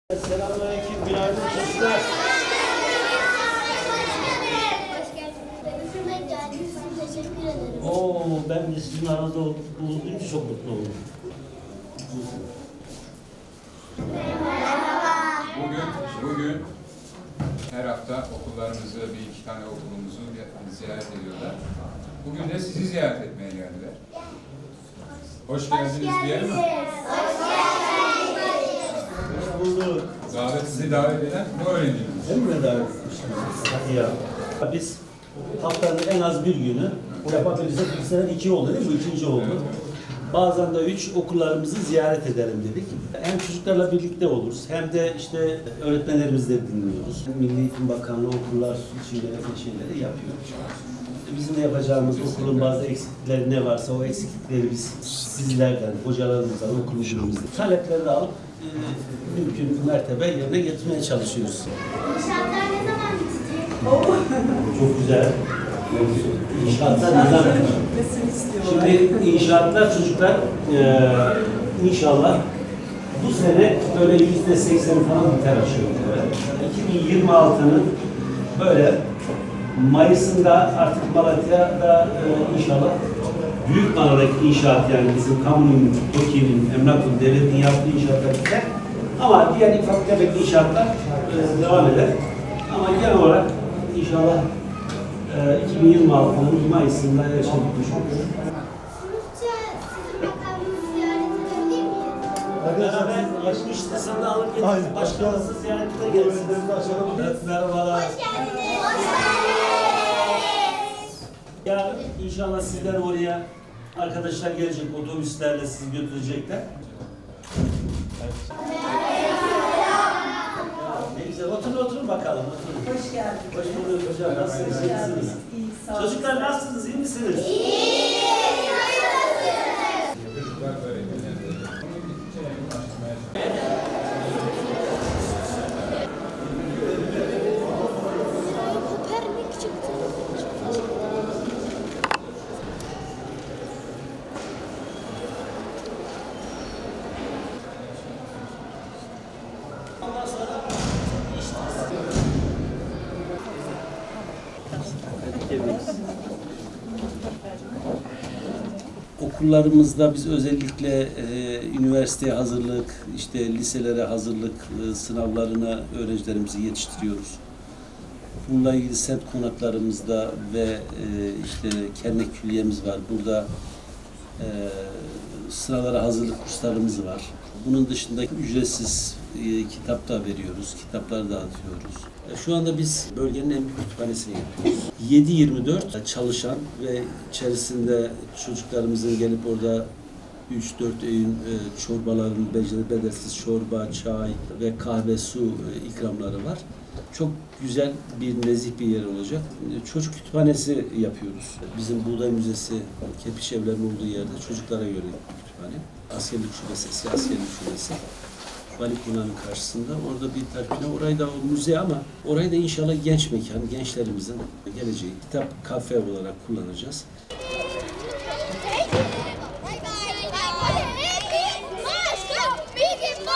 Selamünaleyküm, günaydın çocuklar. Teşekkür ederim. Oo, ben de sizin aranızda bulunduğum için çok mutlu oldum. Bugün her hafta okullarımızı, bir iki tane okulumuzu ziyaret ediyorlar. Bugün de sizi ziyaret etmeye geldiler. Hoş geldiniz diyelim mi? Hoş bulduk. Sizi davet eden bu öğrencimiz. Değil mi davet etmiştiniz? Hadi ya. Biz haftanın en az bir günü yapabilirsek bu sene 2 oldu değil mi? Bu ikinci oldu. Evet. Bazen de 3 okullarımızı ziyaret edelim dedik. Hem çocuklarla birlikte oluruz hem de işte öğretmenlerimizle dinliyoruz. Milli Eğitim Bakanlığı okullar için gereken şeyleri yapıyoruz. Bizim de yapacağımız okulun bazı eksiklikleri ne varsa o eksiklikleri biz bizlerden, hocalarımızdan, okulumuzdan talepleri de alıp mümkün mertebe yerine getirmeye çalışıyoruz. İnşaatlar ne zaman bitecek? Çok güzel. İnşaatlar ne zaman? Şimdi inşaatlar çocuklar inşallah bu sene böyle %80'i falan biter aşağı yukarı. 2026'nın böyle Mayıs'ında artık Malatya'da inşallah büyük manadaki inşaat yani bizim kamunun, TOKİ'nin, Emlak'ın, devletin yaptığı inşaatlar biter. Ama diğer ufak tefek inşaatlar devam eder. Ama genel olarak inşallah 2026'nın Mayıs'ında her şey bitmiş olur. Sınıfça sizin makamınızı ziyaret edebilir miyim? Beraber geçmişte sen de alıp getirip başkanınızı ziyaretine gelsin. Merhabalar. Hoş geldiniz. Hoş geldiniz. Ya inşallah sizler oraya arkadaşlar gelecek otobüslerle sizi götürecekler. Ne güzel. Oturun bakalım. Oturun. Hoş geldiniz. Hoş bulduk hocam. Nasılsınız? İyi misiniz? İyi, sağ olun. Çocuklar nasılsınız? İyi misiniz? Çocuklar öğretmenler. Kopermek çıktı. Ondan sonra okullarımızda biz özellikle üniversiteye hazırlık, işte liselere hazırlık sınavlarına öğrencilerimizi yetiştiriyoruz. Bununla ilgili semt konaklarımızda ve işte kernek külliyemiz var. Burada sınavlara hazırlık kurslarımız var. Bunun dışında ücretsiz kitap da veriyoruz, kitapları dağıtıyoruz. Şu anda biz bölgenin en büyük kütüphanesini yapıyoruz. 7/24 çalışan ve içerisinde çocuklarımızın gelip orada 3-4 öğün çorbaların, bedelsiz çorba, çay ve kahve, su ikramları var. Çok güzel bir nezih bir yer olacak. Çocuk kütüphanesi yapıyoruz. Bizim Buğday Müzesi, Kepiş Evler'in olduğu yerde çocuklara göre bir kütüphane. Askerlik şubesi, eski askerlik şubesi. Vali Konağı'nın karşısında. Orada bir terkine, orayı da o müze ama orayı da inşallah genç mekan, gençlerimizin geleceği kitap kafe olarak kullanacağız.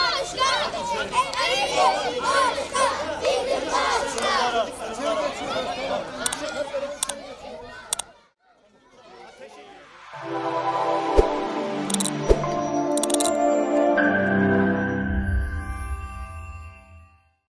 Başka,